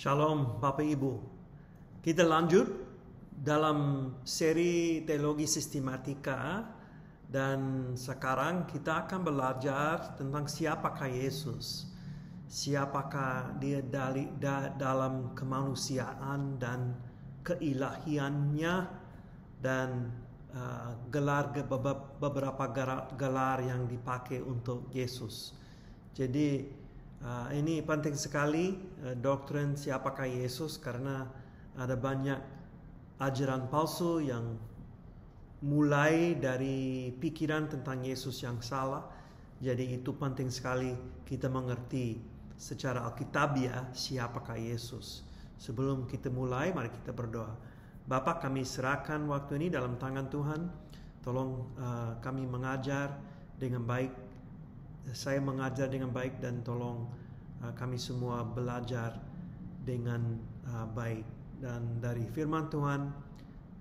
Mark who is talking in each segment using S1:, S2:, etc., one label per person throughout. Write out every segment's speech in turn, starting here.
S1: Shalom Bapak Ibu. Kita lanjut dalam seri teologi sistematika dan sekarang kita akan belajar tentang siapakah Yesus. Siapakah dia dalam kemanusiaan dan keilahiannya dan beberapa gelar yang dipakai untuk Yesus. Jadi ini penting sekali doktrin siapakah Yesus, karena ada banyak ajaran palsu yang mulai dari pikiran tentang Yesus yang salah. Jadi itu penting sekali kita mengerti secara alkitabiah siapakah Yesus. Sebelum kita mulai, mari kita berdoa. Bapa, kami serahkan waktu ini dalam tangan Tuhan. Tolong kami mengajar dengan baik. Saya mengajar dengan baik dan tolong kami semua belajar dengan baik dan dari firman Tuhan,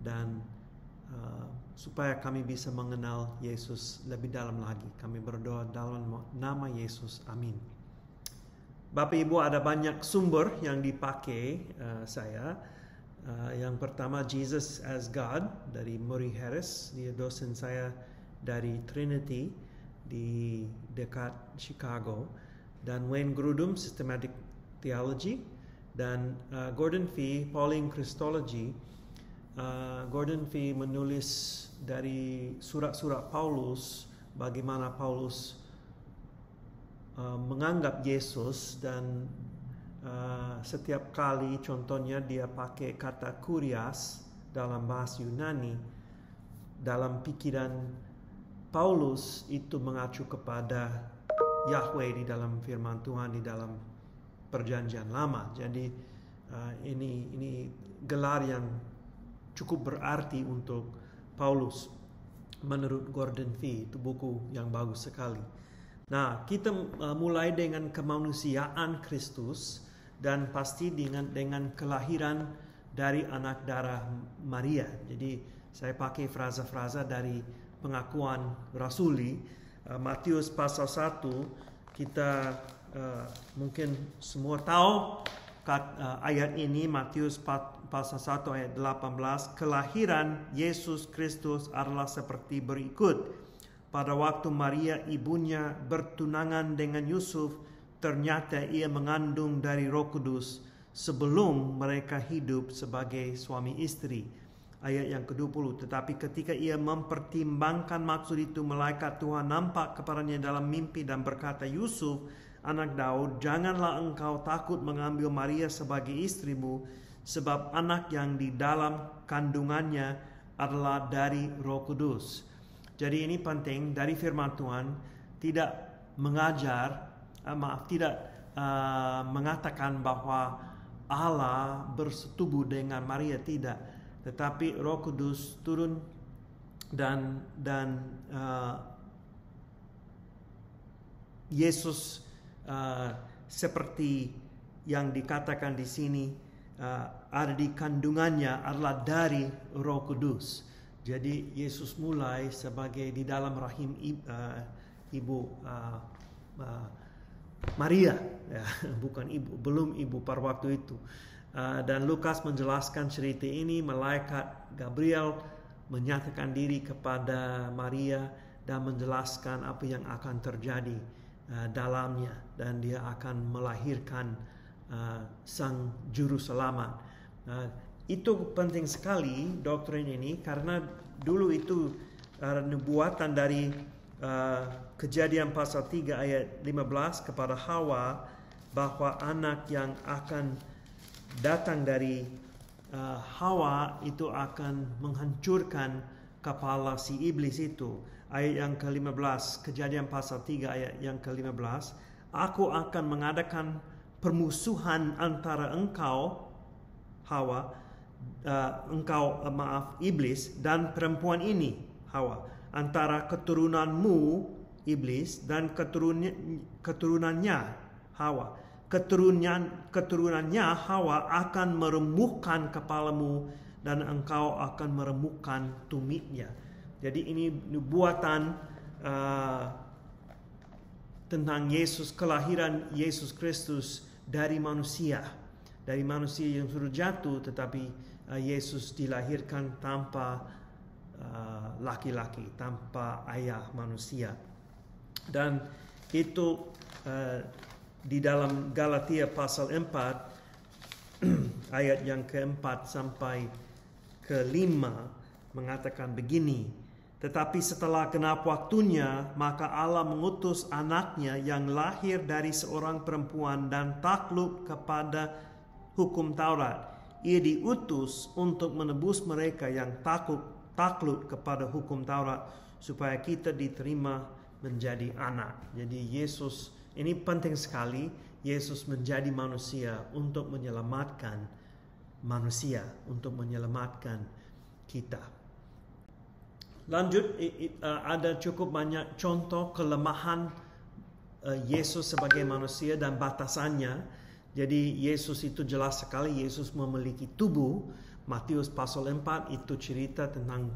S1: dan supaya kami bisa mengenal Yesus lebih dalam lagi. Kami berdoa dalam nama Yesus, amin. Bapak Ibu, ada banyak sumber yang dipakai saya. Yang pertama, Jesus as God dari Murray Harris, dia dosen saya dari Trinity di dekat Chicago, dan Wayne Grudem Systematic Theology, dan Gordon Fee Pauline Christology. Gordon Fee menulis dari surat-surat Paulus, bagaimana Paulus menganggap Yesus, dan setiap kali contohnya dia pakai kata kurias dalam bahasa Yunani. Dalam pikiran Paulus itu mengacu kepada Yahweh di dalam firman Tuhan di dalam perjanjian lama. Jadi ini gelar yang cukup berarti untuk Paulus menurut Gordon Fee. Itu buku yang bagus sekali. Nah, kita mulai dengan kemanusiaan Kristus dan pasti dengan kelahiran dari anak darah Maria. Jadi saya pakai frasa-frasa dari pengakuan rasuli. Matius pasal 1, kita mungkin semua tahu ayat ini. Matius pasal 1 ayat 18, kelahiran Yesus Kristus adalah seperti berikut. Pada waktu Maria ibunya bertunangan dengan Yusuf, ternyata ia mengandung dari Roh Kudus sebelum mereka hidup sebagai suami istri. Ayat yang ke-20, tetapi ketika ia mempertimbangkan maksud itu, malaikat Tuhan nampak kepadanya dalam mimpi dan berkata, Yusuf, anak Daud, janganlah engkau takut mengambil Maria sebagai istrimu, sebab anak yang di dalam kandungannya adalah dari Roh Kudus. Jadi ini penting, dari firman Tuhan tidak mengatakan bahwa Allah bersetubuh dengan Maria, tidak. Tetapi Roh Kudus turun dan Yesus seperti yang dikatakan di sini ada di kandungannya adalah dari Roh Kudus. Jadi Yesus mulai sebagai di dalam rahim ibu Maria, ya, bukan ibu, belum ibu pada waktu itu. Dan Lukas menjelaskan cerita ini. Malaikat Gabriel menyatakan diri kepada Maria dan menjelaskan apa yang akan terjadi dalamnya, dan dia akan melahirkan sang juru selamat. Itu penting sekali doktrin ini, karena dulu itu nubuatan dari Kejadian pasal 3 ayat 15 kepada Hawa, bahwa anak yang akan datang dari Hawa itu akan menghancurkan kepala si iblis itu. Ayat yang ke-15, Kejadian pasal 3 ayat yang ke-15, aku akan mengadakan permusuhan antara engkau Hawa, iblis, dan perempuan ini Hawa, antara keturunanmu iblis dan keturunannya Hawa. Keturunannya Hawa akan meremukkan kepalamu dan engkau akan meremukkan tumitnya. Jadi ini nubuatan tentang Yesus, kelahiran Yesus Kristus dari manusia. dari manusia yang sudah jatuh, tetapi Yesus dilahirkan tanpa laki-laki, tanpa ayah manusia. Dan itu di dalam Galatia pasal 4 ayat yang keempat sampai ke-5 mengatakan begini, tetapi setelah genap waktunya, maka Allah mengutus anaknya yang lahir dari seorang perempuan dan takluk kepada hukum Taurat. Ia diutus untuk menebus mereka yang takluk kepada hukum Taurat, supaya kita diterima menjadi anak. Jadi Yesus, ini penting sekali, Yesus menjadi manusia untuk menyelamatkan manusia, untuk menyelamatkan kita. Lanjut, ada cukup banyak contoh kelemahan Yesus sebagai manusia dan batasannya. Jadi Yesus itu jelas sekali, Yesus memiliki tubuh. Matius pasal 4 itu cerita tentang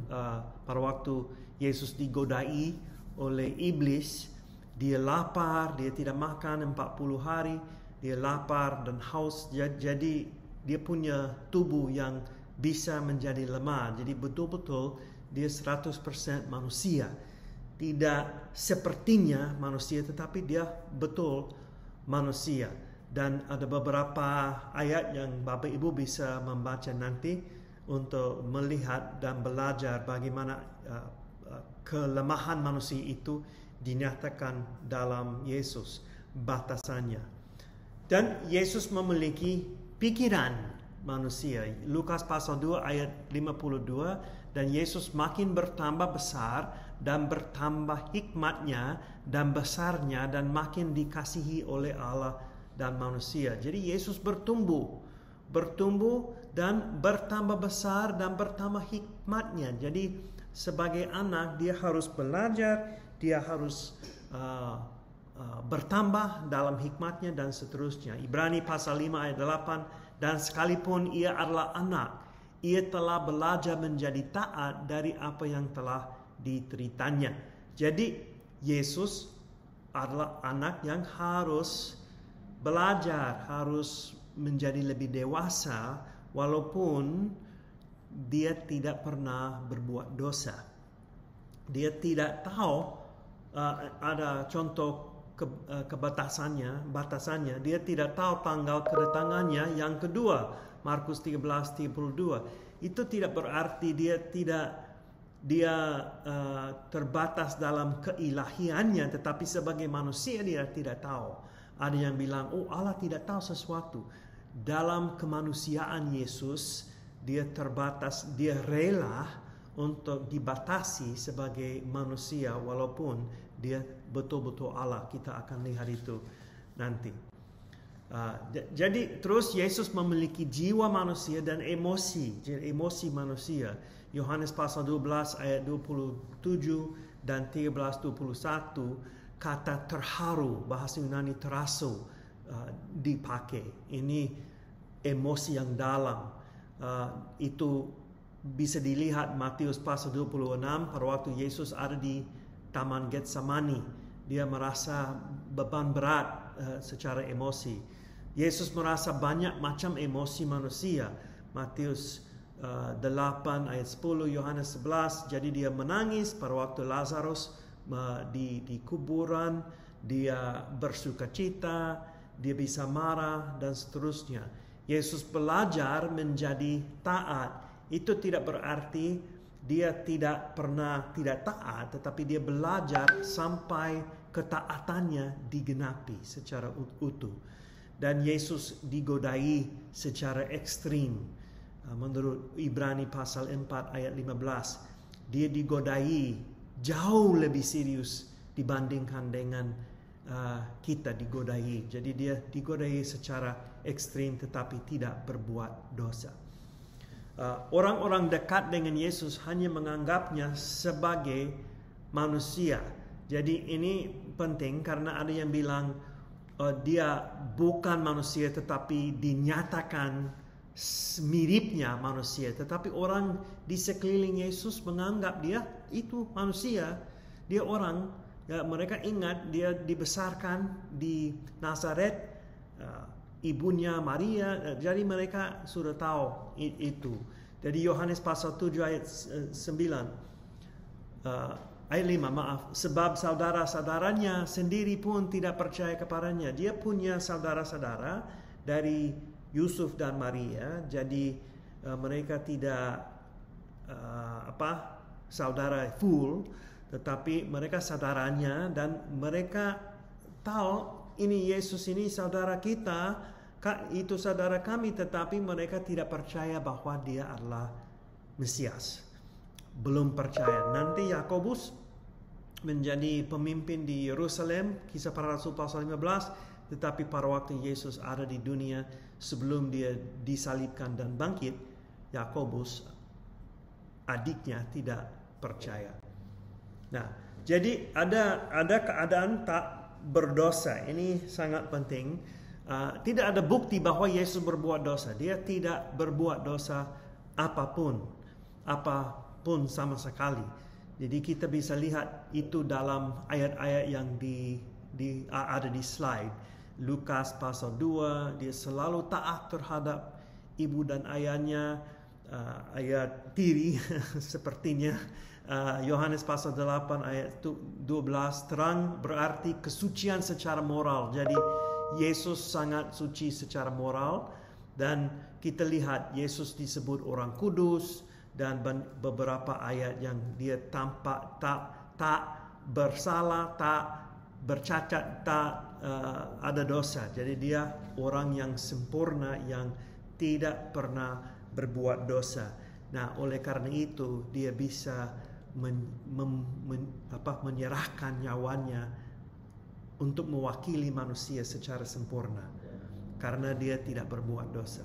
S1: pada waktu Yesus digodai oleh iblis. Dia lapar, dia tidak makan 40 hari. Dia lapar dan haus. Jadi dia punya tubuh yang bisa menjadi lemah. Jadi betul-betul dia 100% manusia. Tidak sepertinya manusia, tetapi dia betul manusia. Dan ada beberapa ayat yang Bapak Ibu bisa membaca nanti untuk melihat dan belajar bagaimana kelemahan manusia itu dinyatakan dalam Yesus, batasannya. Dan Yesus memiliki pikiran manusia. Lukas pasal 2 ayat 52, dan Yesus makin bertambah besar dan bertambah hikmatnya dan besarnya dan makin dikasihi oleh Allah dan manusia. Jadi Yesus bertumbuh dan bertambah besar dan bertambah hikmatnya. Jadi sebagai anak dia harus belajar, dia harus bertambah dalam hikmatnya dan seterusnya. Ibrani pasal 5 ayat 8, dan sekalipun ia adalah anak, ia telah belajar menjadi taat dari apa yang telah diteritanya. Jadi Yesus adalah anak yang harus belajar, harus menjadi lebih dewasa walaupun dia tidak pernah berbuat dosa. Dia tidak tahu, ada contoh batasannya. Dia tidak tahu tanggal kedatangannya yang kedua, Markus 13:32. Itu tidak berarti dia terbatas dalam keilahiannya, tetapi sebagai manusia dia tidak tahu. Ada yang bilang, oh Allah tidak tahu sesuatu. Dalam kemanusiaan Yesus, dia terbatas, dia rela untuk dibatasi sebagai manusia walaupun dia betul-betul Allah. Kita akan lihat itu nanti. Jadi terus Yesus memiliki jiwa manusia dan emosi. Jadi emosi manusia. Yohanes pasal 12 ayat 27 dan 13:21, kata terharu, bahasa Yunani teraso, dipakai. Ini emosi yang dalam. Itu bisa dilihat Matius pasal 26 pada waktu Yesus ada di Taman Getsemani. Dia merasa beban berat secara emosi. Yesus merasa banyak macam emosi manusia. Matius 8 ayat 10, Yohanes 11. Jadi dia menangis pada waktu Lazarus di kuburan. Dia bersuka cita, dia bisa marah dan seterusnya. Yesus belajar menjadi taat. Itu tidak berarti dia tidak pernah tidak taat, tetapi dia belajar sampai ketaatannya digenapi secara utuh. Dan Yesus digodai secara ekstrim. Menurut Ibrani pasal 4 ayat 15, dia digodai jauh lebih serius dibandingkan dengan kita digodai. Jadi dia digodai secara ekstrim tetapi tidak berbuat dosa. Orang-orang dekat dengan Yesus hanya menganggapnya sebagai manusia. Jadi ini penting karena ada yang bilang dia bukan manusia tetapi dinyatakan miripnya manusia. Tetapi orang di sekeliling Yesus menganggap dia itu manusia. Dia orang. Ya, mereka ingat dia dibesarkan di Nazaret. ibunya Maria. Jadi mereka sudah tahu itu. Jadi Yohanes pasal 7 ayat 9. Ayat 5, maaf. Sebab saudara-saudaranya sendiri pun tidak percaya kepadanya. Dia punya saudara-saudara dari Yusuf dan Maria. Jadi mereka tidak saudara full, tetapi mereka saudaranya, dan mereka tahu ini Yesus ini saudara kita, itu saudara kami, tetapi mereka tidak percaya bahwa dia adalah Mesias. Belum percaya. Nanti Yakobus menjadi pemimpin di Yerusalem, Kisah Para Rasul pasal 15, tetapi pada waktu Yesus ada di dunia sebelum dia disalibkan dan bangkit, Yakobus adiknya tidak percaya. Nah, jadi ada keadaan tak berdosa. Ini sangat penting. Tidak ada bukti bahwa Yesus berbuat dosa. Dia tidak berbuat dosa apapun sama sekali. Jadi kita bisa lihat itu dalam ayat-ayat yang ada di slide. Lukas pasal 2, dia selalu taat terhadap ibu dan ayahnya. Ayat tiri sepertinya. Yohanes pasal 8 ayat 12, terang berarti kesucian secara moral. Jadi Yesus sangat suci secara moral, dan kita lihat Yesus disebut orang kudus, dan beberapa ayat yang dia tampak tak bersalah, tak bercacat, tak ada dosa. Jadi dia orang yang sempurna, yang tidak pernah berbuat dosa. Nah, oleh karena itu dia bisa menyerahkan nyawanya untuk mewakili manusia secara sempurna, karena dia tidak berbuat dosa.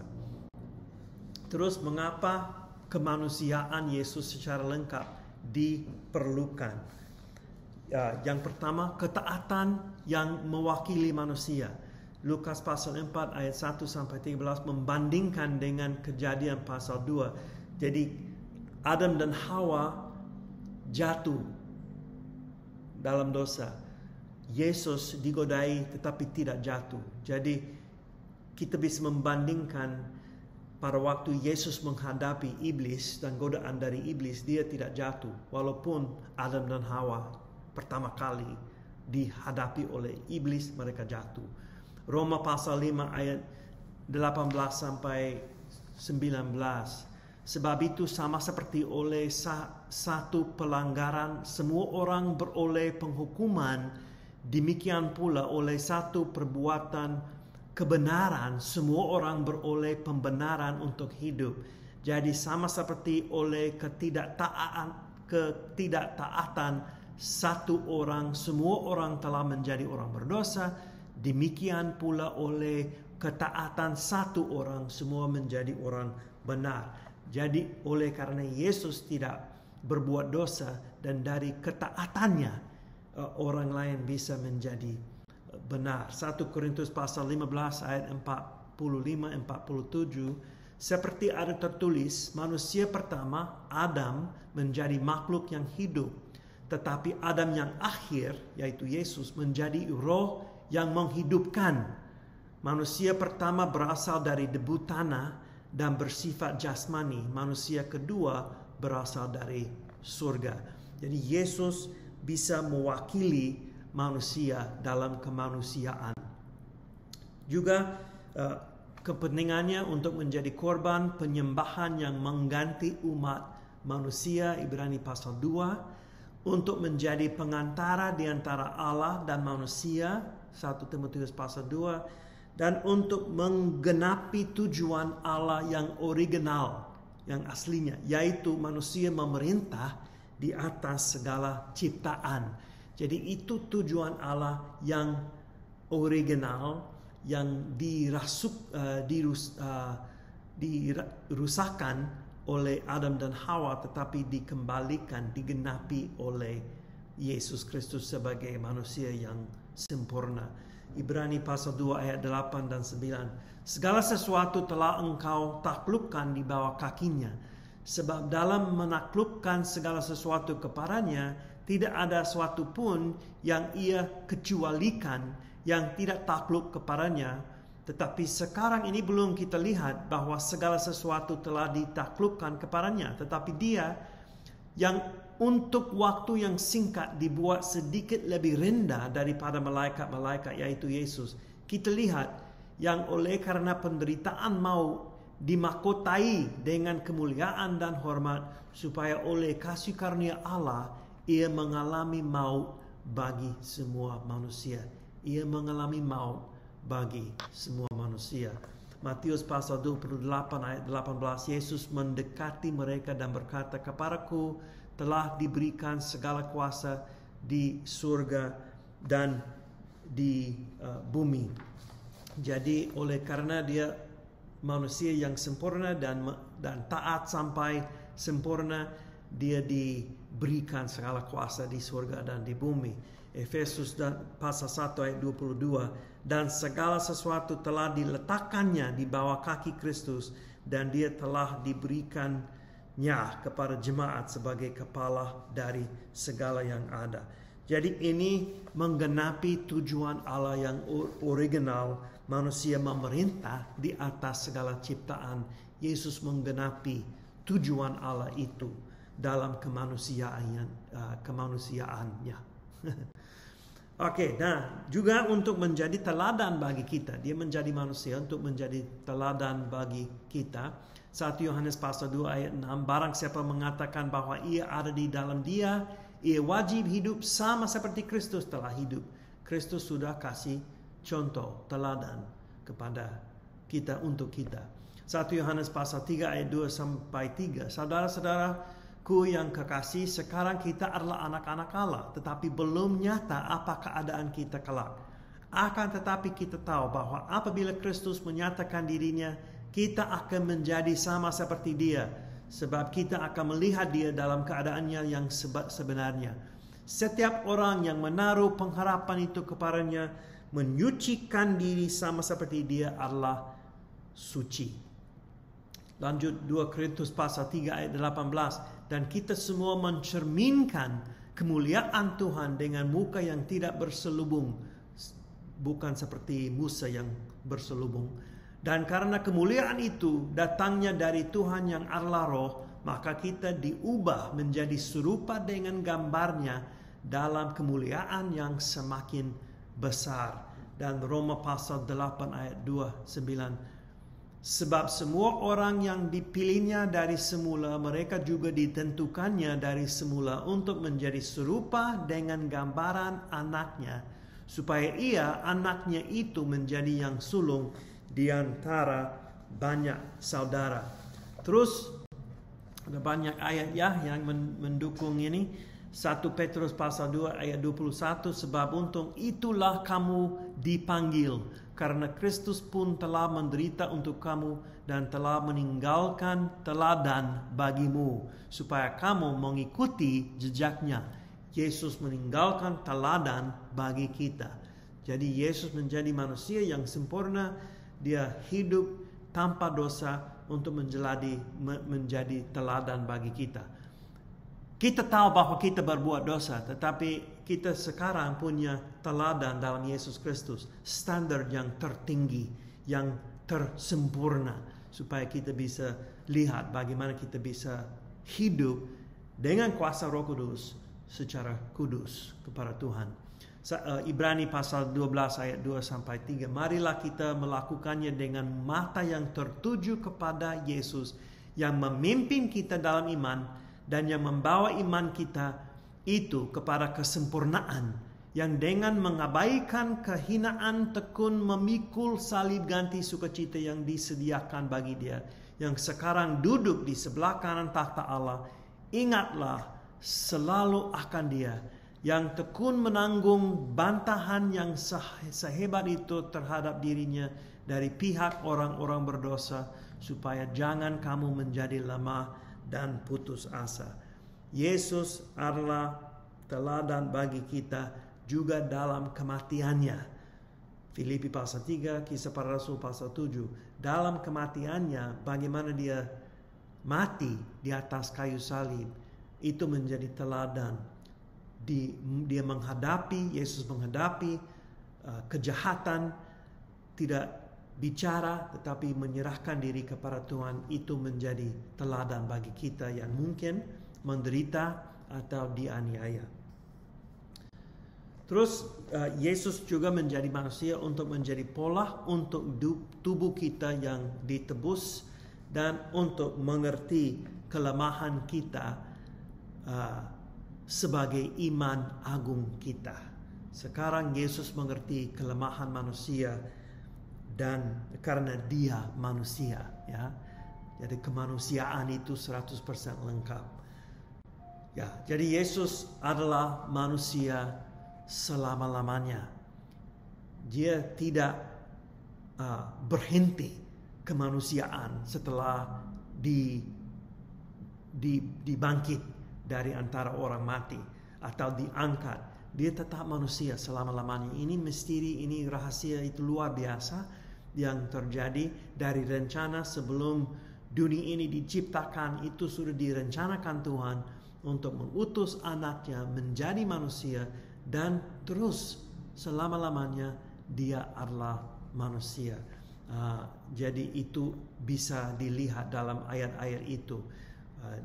S1: Terus mengapa kemanusiaan Yesus secara lengkap diperlukan? Yang pertama, ketaatan yang mewakili manusia. Lukas pasal 4 ayat 1-13 membandingkan dengan Kejadian pasal 2. Jadi Adam dan Hawa jatuh dalam dosa. Yesus digodai tetapi tidak jatuh. Jadi kita bisa membandingkan pada waktu Yesus menghadapi iblis dan godaan dari iblis, dia tidak jatuh. Walaupun Adam dan Hawa pertama kali dihadapi oleh iblis, mereka jatuh. Roma pasal 5 ayat 18-19. Sebab itu sama seperti oleh satu pelanggaran semua orang beroleh penghukuman, demikian pula oleh satu perbuatan kebenaran semua orang beroleh pembenaran untuk hidup. Jadi sama seperti oleh ketidaktaatan satu orang semua orang telah menjadi orang berdosa, demikian pula oleh ketaatan satu orang semua menjadi orang benar. Jadi oleh karena Yesus tidak berbuat dosa, dan dari ketaatannya orang lain bisa menjadi benar. 1 Korintus pasal 15 ayat 45-47, seperti ada tertulis, manusia pertama Adam menjadi makhluk yang hidup, tetapi Adam yang akhir yaitu Yesus menjadi roh yang menghidupkan. Manusia pertama berasal dari debu tanah dan bersifat jasmani. Manusia kedua berasal dari surga. Jadi Yesus bisa mewakili manusia dalam kemanusiaan. Juga kepentingannya untuk menjadi korban penyembahan yang mengganti umat manusia, Ibrani pasal 2, untuk menjadi pengantara di antara Allah dan manusia, 1 Timotius pasal 2, dan untuk menggenapi tujuan Allah yang original, yang aslinya, yaitu manusia memerintah di atas segala ciptaan. Jadi itu tujuan Allah yang original, yang dirusakkan oleh Adam dan Hawa, tetapi dikembalikan, digenapi oleh Yesus Kristus sebagai manusia yang sempurna. Ibrani pasal 2 ayat 8 dan 9. Segala sesuatu telah engkau taklukkan di bawah kakinya. Sebab dalam menaklukkan segala sesuatu kepadanya, tidak ada sesuatu pun yang ia kecualikan yang tidak takluk kepadanya. Tetapi sekarang ini belum kita lihat bahwa segala sesuatu telah ditaklukkan kepadanya. Tetapi dia yang untuk waktu yang singkat dibuat sedikit lebih rendah daripada malaikat-malaikat, yaitu Yesus. Kita lihat yang oleh karena penderitaan mau dimahkotai dengan kemuliaan dan hormat, supaya oleh kasih karunia Allah ia mengalami maut bagi semua manusia. Ia mengalami maut bagi semua manusia. Matius pasal 28 ayat 18, Yesus mendekati mereka dan berkata, "Kepadaku telah diberikan segala kuasa di surga dan di bumi." Jadi oleh karena dia manusia yang sempurna dan taat sampai sempurna, dia diberikan segala kuasa di surga dan di bumi. Efesus pasal 1 ayat 22, dan segala sesuatu telah diletakkannya di bawah kaki Kristus, dan dia telah diberikannya kepada jemaat sebagai kepala dari segala yang ada. Jadi ini menggenapi tujuan Allah yang original, manusia memerintah di atas segala ciptaan. Yesus menggenapi tujuan Allah itu dalam kemanusiaannya. Oke, nah juga untuk menjadi teladan bagi kita. Dia menjadi manusia untuk menjadi teladan bagi kita. 1 Yohanes pasal 2 ayat 6, barang siapa mengatakan bahwa ia ada di dalam dia, ia wajib hidup sama seperti Kristus telah hidup. Kristus sudah kasih contoh, teladan kepada kita untuk kita. 1 Yohanes pasal 3 ayat 2 sampai 3. Saudara-saudaraku yang kekasih, sekarang kita adalah anak-anak Allah, tetapi belum nyata apa keadaan kita kelak. Akan tetapi kita tahu bahwa apabila Kristus menyatakan dirinya, kita akan menjadi sama seperti Dia, sebab kita akan melihat Dia dalam keadaannya yang sebenarnya. Setiap orang yang menaruh pengharapan itu kepadanya, menyucikan diri sama seperti Dia adalah suci. Lanjut 2 Korintus pasal 3 ayat 18. Dan kita semua mencerminkan kemuliaan Tuhan dengan muka yang tidak berselubung, bukan seperti Musa yang berselubung. Dan karena kemuliaan itu datangnya dari Tuhan yang adalah Roh, maka kita diubah menjadi serupa dengan gambarnya dalam kemuliaan yang semakin besar. Dan Roma pasal 8 ayat 29. Sebab semua orang yang dipilihnya dari semula, mereka juga ditentukannya dari semula untuk menjadi serupa dengan gambaran anaknya, supaya ia, anaknya itu, menjadi yang sulung di antara banyak saudara. Terus ada banyak ayat yang mendukung ini. 1 Petrus pasal 2 ayat 21, sebab untuk itulah kamu dipanggil, karena Kristus pun telah menderita untuk kamu dan telah meninggalkan teladan bagimu, supaya kamu mengikuti jejaknya. Yesus meninggalkan teladan bagi kita. Jadi Yesus menjadi manusia yang sempurna, dia hidup tanpa dosa untuk menjadi teladan bagi kita. Kita tahu bahwa kita berbuat dosa, tetapi kita sekarang punya teladan dalam Yesus Kristus. Standar yang tertinggi, yang tersempurna. Supaya kita bisa lihat bagaimana kita bisa hidup dengan kuasa Roh Kudus secara kudus kepada Tuhan. Ibrani pasal 12 ayat 2 sampai 3. Marilah kita melakukannya dengan mata yang tertuju kepada Yesus, yang memimpin kita dalam iman, dan yang membawa iman kita itu kepada kesempurnaan, yang dengan mengabaikan kehinaan tekun memikul salib ganti sukacita yang disediakan bagi Dia, yang sekarang duduk di sebelah kanan takhta Allah. Ingatlah selalu akan Dia, yang tekun menanggung bantahan yang sehebat itu terhadap dirinya dari pihak orang-orang berdosa, supaya jangan kamu menjadi lemah dan putus asa. Yesus adalah teladan bagi kita juga dalam kematiannya. Filipi pasal 3, Kisah Para Rasul pasal 7. Dalam kematiannya, bagaimana dia mati di atas kayu salib, itu menjadi teladan. Yesus menghadapi kejahatan, tidak bicara tetapi menyerahkan diri kepada Tuhan itu menjadi teladan bagi kita yang mungkin menderita atau dianiaya. Terus Yesus juga menjadi manusia untuk menjadi pola untuk tubuh kita yang ditebus dan untuk mengerti kelemahan kita sebagai iman agung kita. Sekarang Yesus mengerti kelemahan manusia dan karena dia manusia, ya. Jadi kemanusiaan itu 100% lengkap. Ya, jadi Yesus adalah manusia selama-lamanya. Dia tidak berhenti kemanusiaan setelah dibangkit dari antara orang mati atau diangkat. Dia tetap manusia selama-lamanya. Ini misteri, ini rahasia itu luar biasa yang terjadi dari rencana sebelum dunia ini diciptakan. Itu sudah direncanakan Tuhan untuk mengutus anaknya menjadi manusia dan terus selama-lamanya dia adalah manusia. Jadi itu bisa dilihat dalam ayat-ayat itu.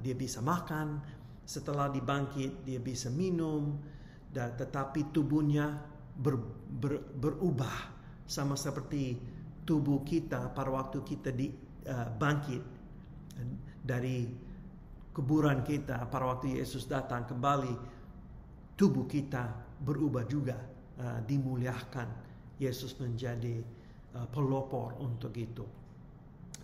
S1: Dia bisa makan, setelah dibangkit dia bisa minum, dan tetapi tubuhnya berubah sama seperti tubuh kita pada waktu kita bangkit dari kuburan kita. Pada waktu Yesus datang kembali, tubuh kita berubah juga, dimuliakan. Yesus menjadi pelopor untuk itu.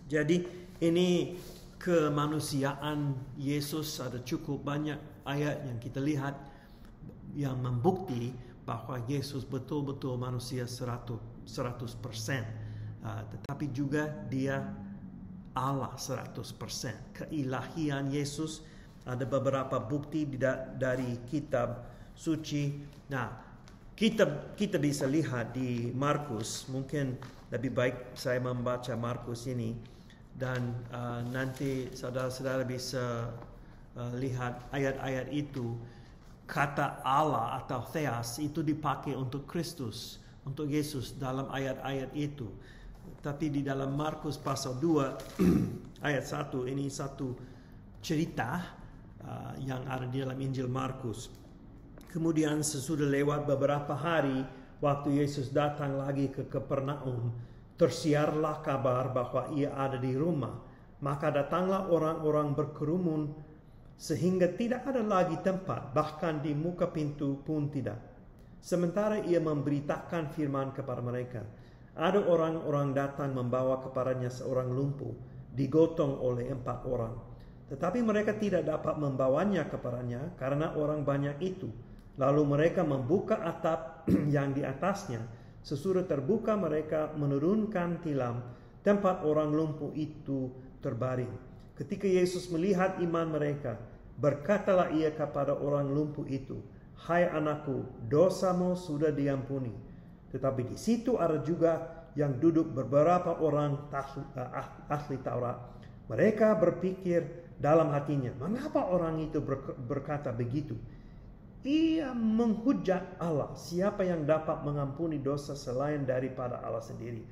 S1: Jadi ini kemanusiaan Yesus, ada cukup banyak ayat yang kita lihat yang membukti bahwa Yesus betul-betul manusia 100%. Tetapi juga dia Allah 100%. Keilahian Yesus ada beberapa bukti dari kitab suci. Nah, kita bisa lihat di Markus. Mungkin lebih baik saya membaca Markus ini dan nanti saudara-saudara bisa lihat ayat-ayat itu. Kata Allah atau Theos itu dipakai untuk Kristus, untuk Yesus dalam ayat-ayat itu. Tapi di dalam Markus pasal 2 ayat 1, ini satu cerita yang ada di dalam Injil Markus. Kemudian sesudah lewat beberapa hari, waktu Yesus datang lagi ke Kapernaum, tersiarlah kabar bahwa ia ada di rumah. Maka datanglah orang-orang berkerumun sehingga tidak ada lagi tempat, bahkan di muka pintu pun tidak. Sementara ia memberitakan firman kepada mereka, ada orang-orang datang membawa kepadanya seorang lumpuh, digotong oleh 4 orang. Tetapi mereka tidak dapat membawanya kepadanya karena orang banyak itu. Lalu mereka membuka atap yang di atasnya. Sesudah terbuka mereka menurunkan tilam tempat orang lumpuh itu terbaring. Ketika Yesus melihat iman mereka, berkatalah ia kepada orang lumpuh itu, "Hai anakku, dosamu sudah diampuni." Tetapi di situ ada juga yang duduk beberapa orang ahli Taurat. Mereka berpikir dalam hatinya, mengapa orang itu berkata begitu? Ia menghujat Allah. Siapa yang dapat mengampuni dosa selain daripada Allah sendiri?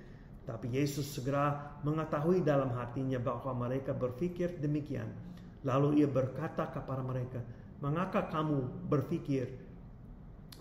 S1: Tapi Yesus segera mengetahui dalam hatinya bahwa mereka berpikir demikian. Lalu ia berkata kepada mereka, mengapa kamu berpikir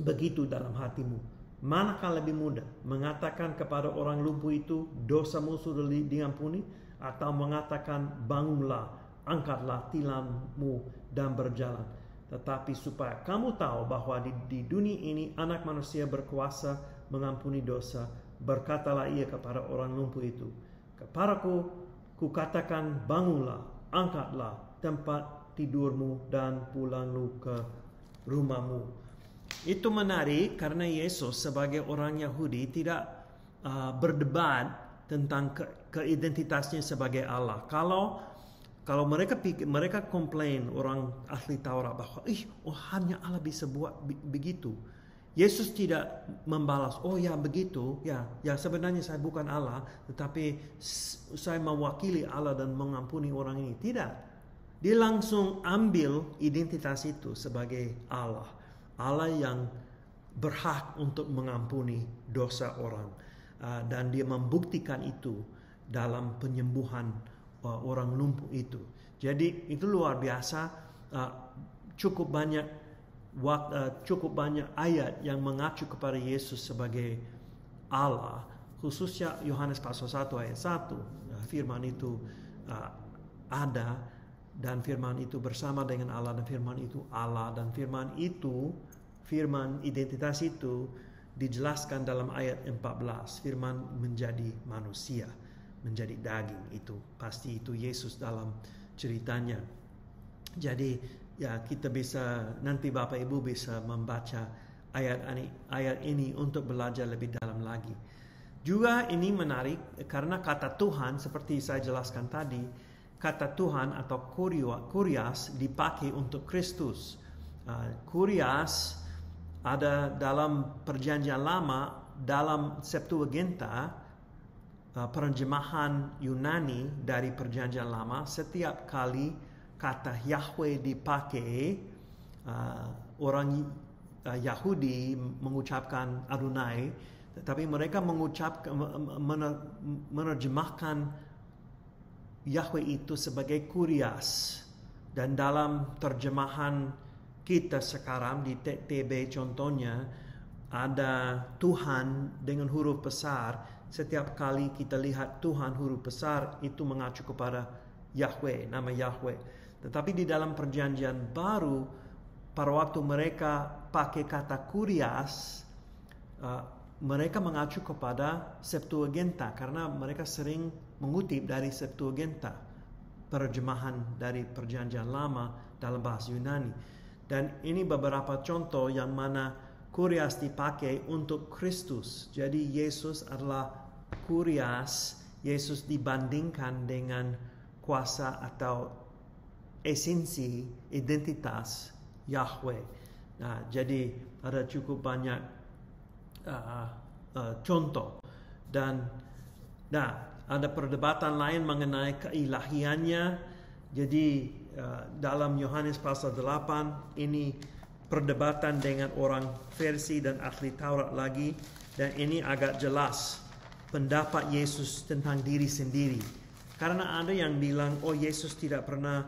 S1: begitu dalam hatimu? Manakah lebih mudah, mengatakan kepada orang lumpuh itu, dosamu sudah diampuni, atau mengatakan, bangunlah, angkatlah tilammu dan berjalan? Tetapi supaya kamu tahu bahwa di dunia ini anak manusia berkuasa mengampuni dosa, berkatalah ia kepada orang lumpuh itu, kepadaku kukatakan, bangunlah, angkatlah tempat tidurmu dan pulanglah ke rumahmu. Itu menarik karena Yesus sebagai orang Yahudi tidak berdebat tentang keidentitasnya sebagai Allah. Kalau mereka komplain orang ahli Taurat bahwa hanya Allah bisa buat begitu. Yesus tidak membalas, oh ya begitu, ya sebenarnya saya bukan Allah, tetapi saya mewakili Allah dan mengampuni orang ini. Tidak. Dia langsung ambil identitas itu sebagai Allah. Allah yang berhak untuk mengampuni dosa orang. dan dia membuktikan itu dalam penyembuhan orang lumpuh itu. Jadi itu luar biasa. Cukup banyak ayat yang mengacu kepada Yesus sebagai Allah, khususnya Yohanes pasal 1 ayat 1. Firman itu ada, dan firman itu bersama dengan Allah, dan firman itu Allah, dan firman identitas itu dijelaskan dalam ayat 14. Firman menjadi manusia, menjadi daging, itu pasti itu Yesus dalam ceritanya. Jadi ya, kita bisa, nanti Bapak Ibu bisa membaca ayat ini untuk belajar lebih dalam lagi. Juga ini menarik karena kata Tuhan, seperti saya jelaskan tadi, kata Tuhan atau kurias dipakai untuk Kristus. Kurias ada dalam Perjanjian Lama, dalam Septuaginta, penerjemahan Yunani dari Perjanjian Lama. Setiap kali kata Yahweh dipakai, orang Yahudi mengucapkan Adonai, tetapi mereka menerjemahkan Yahweh itu sebagai kurias. Dan dalam terjemahan kita sekarang di TB contohnya, ada Tuhan dengan huruf besar. Setiap kali kita lihat Tuhan huruf besar, itu mengacu kepada Yahweh, nama Yahweh. Tetapi di dalam Perjanjian Baru, pada waktu mereka pakai kata kurias, mereka mengacu kepada Septuaginta, karena mereka sering mengutip dari Septuaginta, terjemahan dari Perjanjian Lama dalam bahasa Yunani. Dan ini beberapa contoh yang mana kurias dipakai untuk Kristus. Jadi Yesus adalah kurias. Yesus dibandingkan dengan kuasa atau esensi identitas Yahweh. Nah, jadi ada cukup banyak contoh. Dan ada perdebatan lain mengenai keilahiannya. Jadi dalam Yohanes pasal 8 ini perdebatan dengan orang Farisi dan ahli Taurat lagi, dan ini agak jelas pendapat Yesus tentang diri sendiri. Karena ada yang bilang, oh Yesus tidak pernah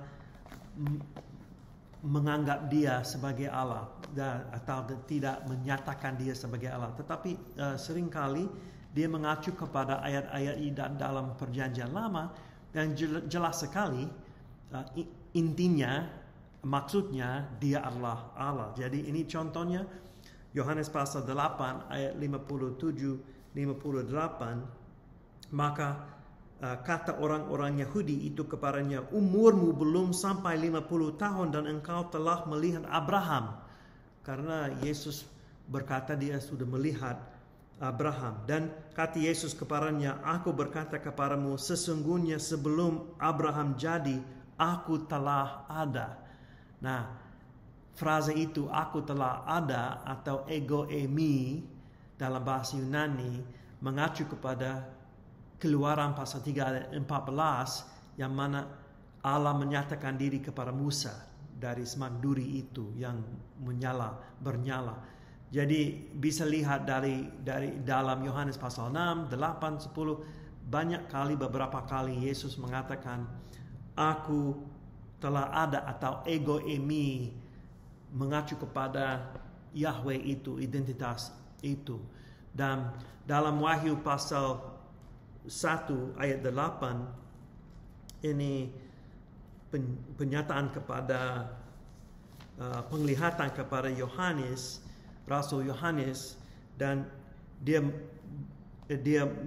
S1: menganggap dia sebagai Allah, atau tidak menyatakan dia sebagai Allah. Tetapi seringkali dia mengacu kepada ayat-ayat dalam Perjanjian Lama, dan jelas sekali intinya, maksudnya dia adalah Allah. Jadi ini contohnya Yohanes pasal 8 ayat 57-58. Maka kata orang-orang Yahudi itu kepadanya, umurmu belum sampai 50 tahun dan engkau telah melihat Abraham. Karena Yesus berkata dia sudah melihat Abraham. Dan kata Yesus kepadanya, aku berkata kepadamu, sesungguhnya sebelum Abraham jadi, aku telah ada. Nah, frase itu, aku telah ada, atau ego eimi dalam bahasa Yunani, mengacu kepada Keluaran pasal 3 ayat 14, yang mana Allah menyatakan diri kepada Musa dari semak duri itu yang bernyala. Jadi bisa lihat dari dalam Yohanes pasal 6, 8, 10, beberapa kali Yesus mengatakan, aku telah ada, atau ego eimi, mengacu kepada Yahweh itu, identitas itu. Dan dalam Wahyu pasal 1 ayat 8, ini penyataan kepada penglihatan kepada Yohanes, Rasul Yohanes, dan dia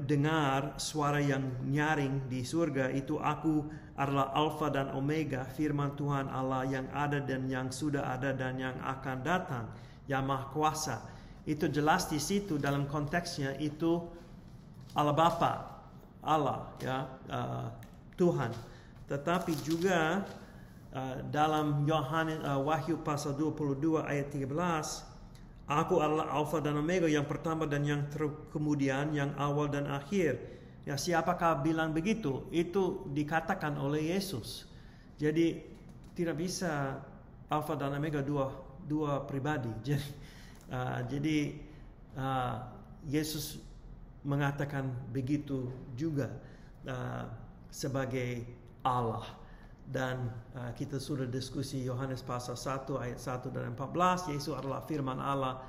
S1: dengar suara yang nyaring di surga itu, aku adalah Alfa dan Omega, firman Tuhan Allah yang ada dan yang sudah ada dan yang akan datang, yang Maha Kuasa. Itu jelas di situ dalam konteksnya itu Allah Bapa, Allah, ya, Tuhan. Tetapi juga dalam Wahyu pasal 22 ayat 13, aku adalah Alfa dan Omega, yang pertama dan yang kemudian, yang awal dan akhir. Ya, siapakah bilang begitu? Itu dikatakan oleh Yesus. Jadi tidak bisa Alfa dan Omega dua pribadi. Jadi Yesus mengatakan begitu juga sebagai Allah. Dan kita sudah diskusi Yohanes pasal 1 ayat 1 dan 14, Yesus adalah firman Allah,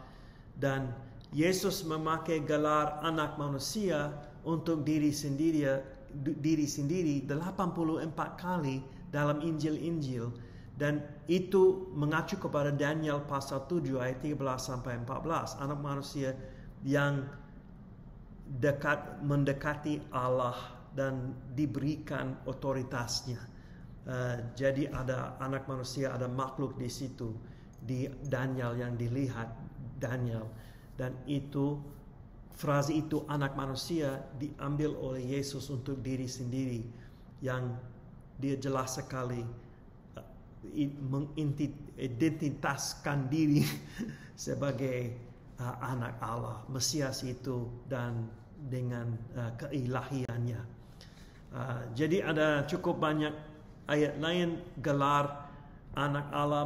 S1: dan Yesus memakai gelar anak manusia untuk diri sendiri 84 kali dalam Injil-Injil, dan itu mengacu kepada Daniel pasal 7 ayat 13 sampai 14, anak manusia yang mendekati Allah dan diberikan otoritasnya. Jadi ada anak manusia, ada makhluk di situ di Daniel yang dilihat Daniel, dan itu frase itu anak manusia diambil oleh Yesus untuk diri sendiri, yang dia jelas sekali mengidentitaskan diri sebagai anak Allah, Mesias itu, dan dengan keilahiannya. Jadi ada cukup banyak ayat lain gelar anak Allah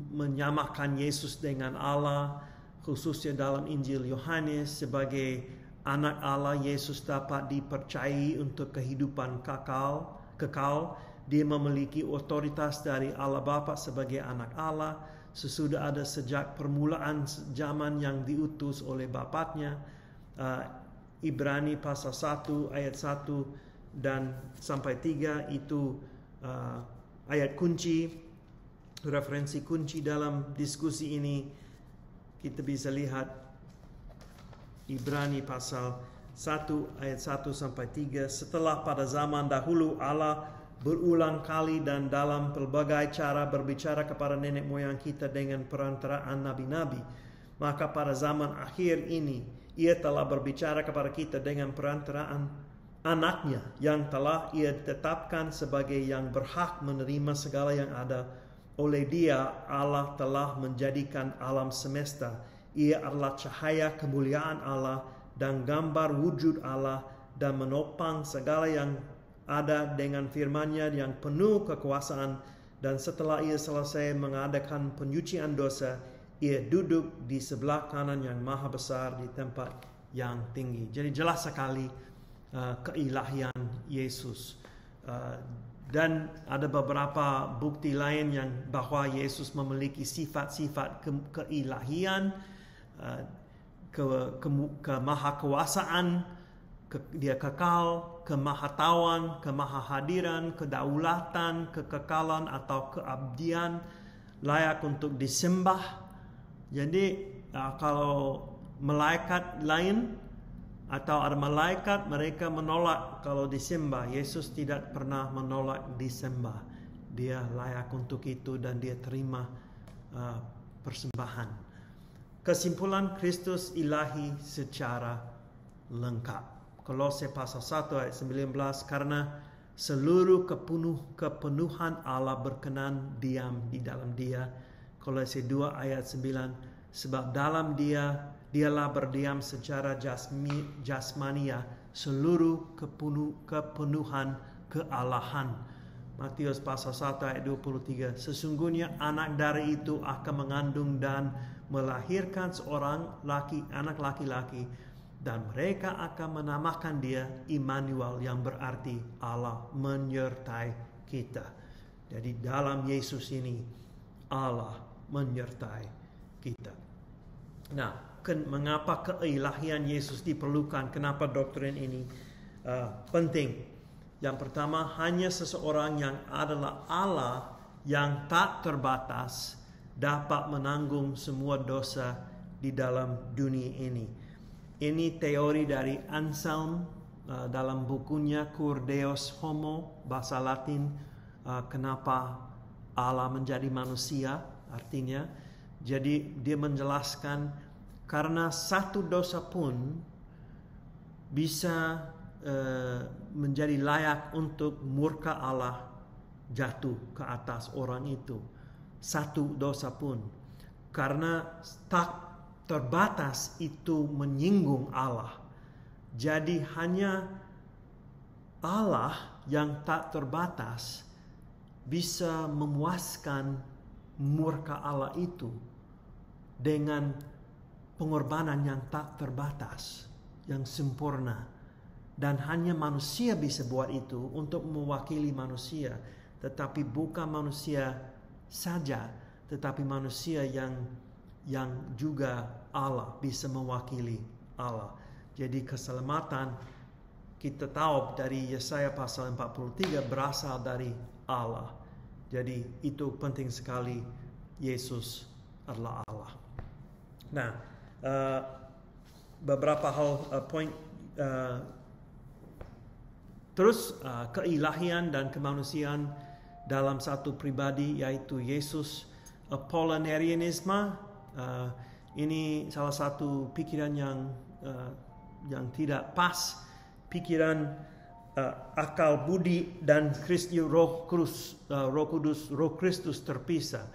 S1: menyamakan Yesus dengan Allah, khususnya dalam Injil Yohanes sebagai anak Allah. Yesus dapat dipercayai untuk kehidupan kekal. Dia memiliki otoritas dari Allah Bapa sebagai anak Allah. Sesudah ada sejak permulaan zaman yang diutus oleh Bapaknya. Ibrani pasal 1 ayat 1 dan sampai 3 itu ayat kunci, referensi kunci dalam diskusi ini. Kita bisa lihat Ibrani pasal 1 ayat 1 sampai 3. Setelah pada zaman dahulu Allah berulang kali dan dalam pelbagai cara berbicara kepada nenek moyang kita dengan perantaraan nabi-nabi, maka pada zaman akhir ini Ia telah berbicara kepada kita dengan perantaraan anaknya yang telah Ia tetapkan sebagai yang berhak menerima segala yang ada. Oleh Dia Allah telah menjadikan alam semesta. Ia adalah cahaya kemuliaan Allah dan gambar wujud Allah, dan menopang segala yang ada dengan firman-Nya yang penuh kekuasaan. Dan setelah Ia selesai mengadakan penyucian dosa, Ia duduk di sebelah kanan yang maha besar di tempat yang tinggi. Jadi jelas sekali keilahian Yesus, dan ada beberapa bukti lain yang bahwa Yesus memiliki sifat-sifat keilahian, kemahakuasaan, Dia kekal, kemahatauan, kemahahadiran, kedaulatan, kekekalan atau keabdian, layak untuk disembah. Jadi kalau malaikat lain atau ada malaikat, mereka menolak kalau disembah. Yesus tidak pernah menolak disembah. Dia layak untuk itu dan Dia terima persembahan. Kesimpulan, Kristus ilahi secara lengkap. Kolose pasal 1 ayat 19, karena seluruh kepenuhan Allah berkenan diam di dalam Dia. Kolose 2 ayat 9, sebab dalam Dialah berdiam secara jasmania seluruh kepenuhan kealahan. Matius pasal 1 ayat 23, sesungguhnya anak dari itu akan mengandung dan melahirkan seorang anak laki-laki, dan mereka akan menamakan Dia Immanuel, yang berarti Allah menyertai kita. Jadi dalam Yesus ini Allah menyertai kita. Nah, mengapa keilahian Yesus diperlukan? Kenapa doktrin ini penting? Yang pertama, hanya seseorang yang adalah Allah yang tak terbatas dapat menanggung semua dosa di dalam dunia ini. Ini teori dari Anselm dalam bukunya Cur Deus Homo, bahasa Latin, kenapa Allah menjadi manusia, artinya. Jadi dia menjelaskan karena satu dosa pun bisa menjadi layak untuk murka Allah jatuh ke atas orang itu. Satu dosa pun, karena tak terbatas itu menyinggung Allah. Jadi hanya Allah yang tak terbatas bisa memuaskan murka Allah itu dengan pengorbanan yang tak terbatas. yang sempurna. Dan hanya manusia bisa buat itu untuk mewakili manusia. Tetapi bukan manusia saja, tetapi manusia yang juga Allah, bisa mewakili Allah. Jadi keselamatan kita tahu dari Yesaya pasal 43 berasal dari Allah. Jadi itu penting sekali, Yesus adalah Allah. Nah, beberapa hal poin. Terus keilahian dan kemanusiaan dalam satu pribadi, yaitu Yesus. Apollinarianisme, ini salah satu pikiran yang tidak pas. Pikiran akal budi dan Roh Kristus terpisah.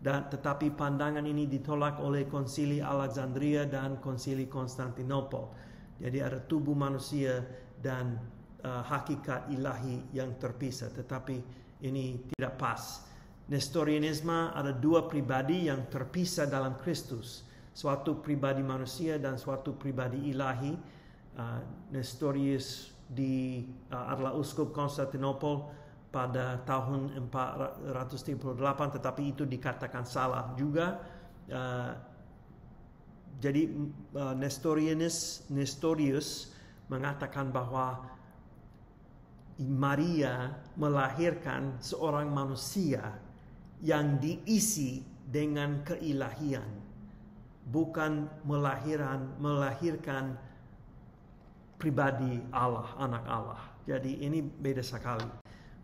S1: Tetapi pandangan ini ditolak oleh Konsili Alexandria dan Konsili Konstantinopel. Jadi ada tubuh manusia dan hakikat ilahi yang terpisah, tetapi ini tidak pas. Nestorianisme ada dua pribadi yang terpisah dalam Kristus, suatu pribadi manusia dan suatu pribadi ilahi. Nestorius adalah uskup Konstantinopel pada tahun 438, tetapi itu dikatakan salah juga. Jadi Nestorius mengatakan bahwa Maria melahirkan seorang manusia yang diisi dengan keilahian, bukan melahirkan pribadi Allah, anak Allah. Jadi ini beda sekali.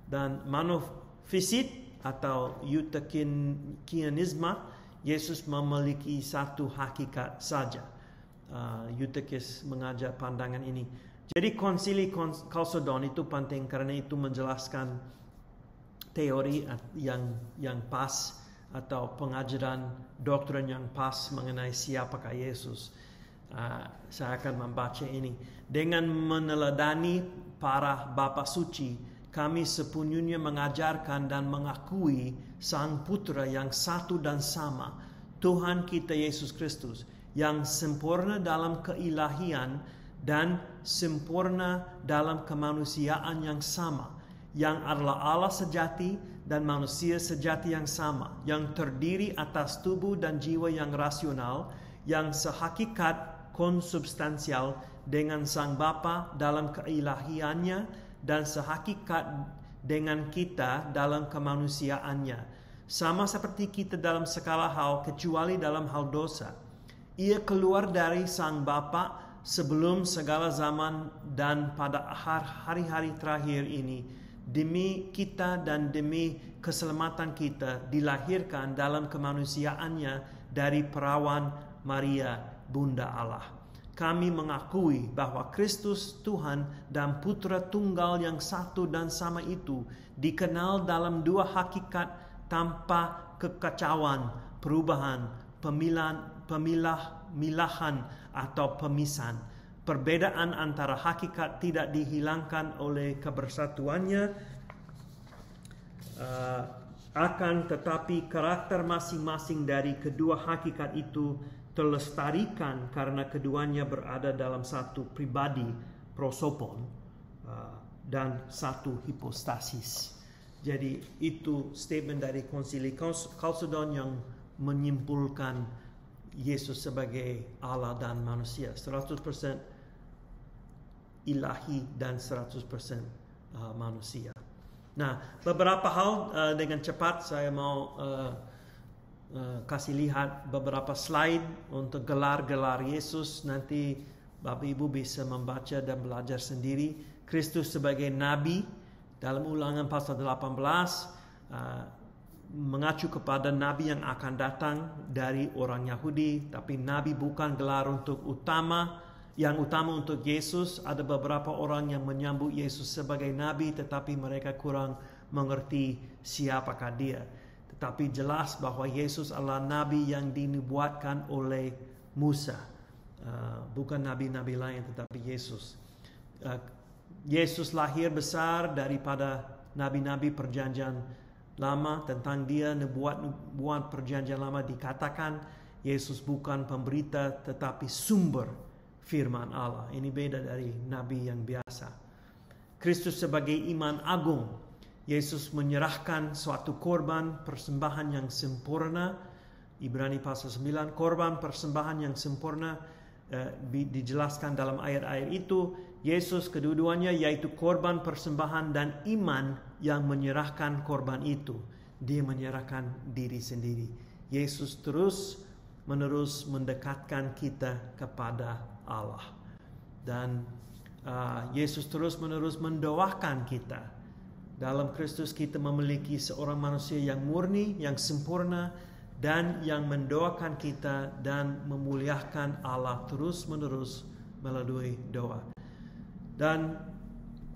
S1: Dan monofisit atau eutychianisme, Yesus memiliki satu hakikat saja. Eutychus mengajar pandangan ini. Jadi Konsili Chalcedon itu penting karena itu menjelaskan teori yang pas atau pengajaran doktrin yang pas mengenai siapakah Yesus. Saya akan membaca ini. Dengan meneladani para bapa suci, kami sepenuhnya mengajarkan dan mengakui Sang Putra yang satu dan sama, Tuhan kita Yesus Kristus, yang sempurna dalam keilahian dan sempurna dalam kemanusiaan yang sama, yang adalah Allah sejati dan manusia sejati yang sama, yang terdiri atas tubuh dan jiwa yang rasional, yang sehakikat konsubstansial dengan Sang Bapa dalam keilahiannya dan sehakikat dengan kita dalam kemanusiaannya, sama seperti kita dalam segala hal kecuali dalam hal dosa. Ia keluar dari Sang Bapa sebelum segala zaman dan pada hari-hari terakhir ini, demi kita dan demi keselamatan kita, dilahirkan dalam kemanusiaannya dari perawan Maria, Bunda Allah. Kami mengakui bahwa Kristus Tuhan dan Putra Tunggal yang satu dan sama itu dikenal dalam dua hakikat tanpa kekacauan, perubahan, pemilahan atau pemisahan. Perbedaan antara hakikat tidak dihilangkan oleh kebersatuannya, akan tetapi karakter masing-masing dari kedua hakikat itu terlestarikan karena keduanya berada dalam satu pribadi, prosopon, dan satu hipostasis. Jadi itu statement dari Konsili Chalcedon yang menyimpulkan Yesus sebagai Allah dan manusia, 100% ilahi dan 100% manusia. Nah, beberapa hal dengan cepat saya mau kasih lihat beberapa slide untuk gelar-gelar Yesus. Nanti Bapak Ibu bisa membaca dan belajar sendiri. Kristus sebagai Nabi dalam Ulangan pasal 18 mengacu kepada Nabi yang akan datang dari orang Yahudi. Tapi Nabi bukan gelar untuk utama. Yang utama untuk Yesus. Ada beberapa orang yang menyambut Yesus sebagai Nabi, tetapi mereka kurang mengerti siapakah dia. Tetapi jelas bahwa Yesus adalah Nabi yang dinubuatkan oleh Musa. Bukan nabi-nabi lain, tetapi Yesus. Yesus lahir besar daripada nabi-nabi perjanjian lama. Tentang dia, nubuat perjanjian lama dikatakan Yesus bukan pemberita, tetapi sumber firman Allah. Ini beda dari nabi yang biasa. Kristus sebagai iman agung. Yesus menyerahkan suatu korban persembahan yang sempurna. Ibrani pasal 9, korban persembahan yang sempurna dijelaskan dalam ayat-ayat itu. Yesus kedua-duanya yaitu korban persembahan dan iman yang menyerahkan korban itu. Dia menyerahkan diri sendiri. Yesus terus menerus mendekatkan kita kepada Allah. Dan Yesus terus menerus mendoakan kita. Dalam Kristus kita memiliki seorang manusia yang murni, yang sempurna, dan yang mendoakan kita dan memuliakan Allah terus menerus melalui doa. Dan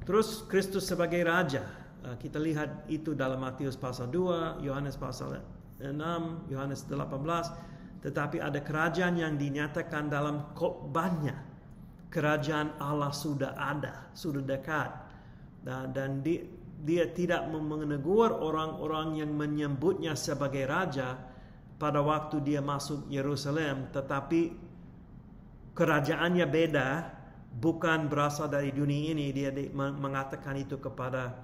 S1: terus Kristus sebagai Raja. Kita lihat itu dalam Matius pasal 2, Yohanes pasal 6, Yohanes 18. Tetapi ada kerajaan yang dinyatakan dalam khotbahnya. Kerajaan Allah sudah ada, sudah dekat. Dan dia tidak menegur orang-orang yang menyebutnya sebagai Raja pada waktu dia masuk Yerusalem. Tetapi kerajaannya beda, bukan berasal dari dunia ini. Dia mengatakan itu kepada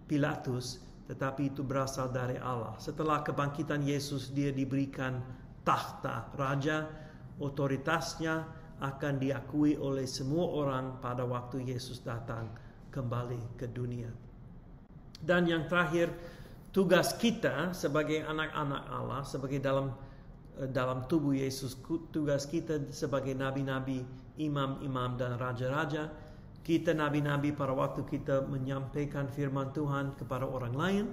S1: Pilatus, tetapi itu berasal dari Allah. Setelah kebangkitan Yesus, dia diberikan tahta raja. Otoritasnya akan diakui oleh semua orang pada waktu Yesus datang kembali ke dunia. Dan yang terakhir, tugas kita sebagai anak-anak Allah, sebagai dalam tubuh Yesus, tugas kita sebagai nabi-nabi, imam-imam dan raja-raja. Kita nabi-nabi pada waktu kita menyampaikan firman Tuhan kepada orang lain.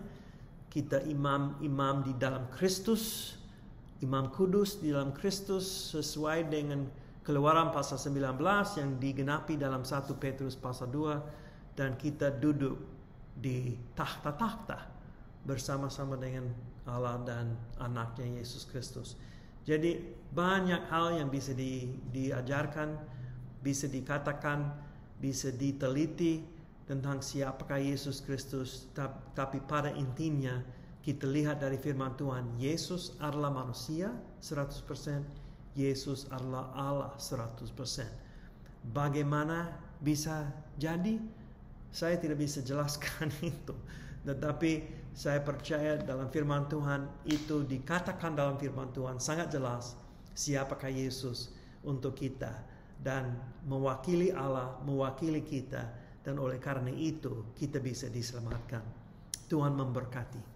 S1: Kita imam-imam di dalam Kristus, imam kudus di dalam Kristus, sesuai dengan Keluaran pasal 19 yang digenapi dalam 1 Petrus pasal 2. Dan kita duduk di tahta-tahta bersama-sama dengan Allah dan anaknya Yesus Kristus. Jadi banyak hal yang bisa diajarkan, bisa dikatakan, bisa diteliti tentang siapakah Yesus Kristus. Tapi pada intinya kita lihat dari firman Tuhan, Yesus adalah manusia 100%, Yesus adalah Allah 100%. Bagaimana bisa jadi? Saya tidak bisa jelaskan itu. Tetapi saya percaya dalam firman Tuhan itu dikatakan dalam firman Tuhan sangat jelas siapakah Yesus untuk kita. Dan mewakili Allah, mewakili kita. Dan oleh karena itu kita bisa diselamatkan. Tuhan memberkati.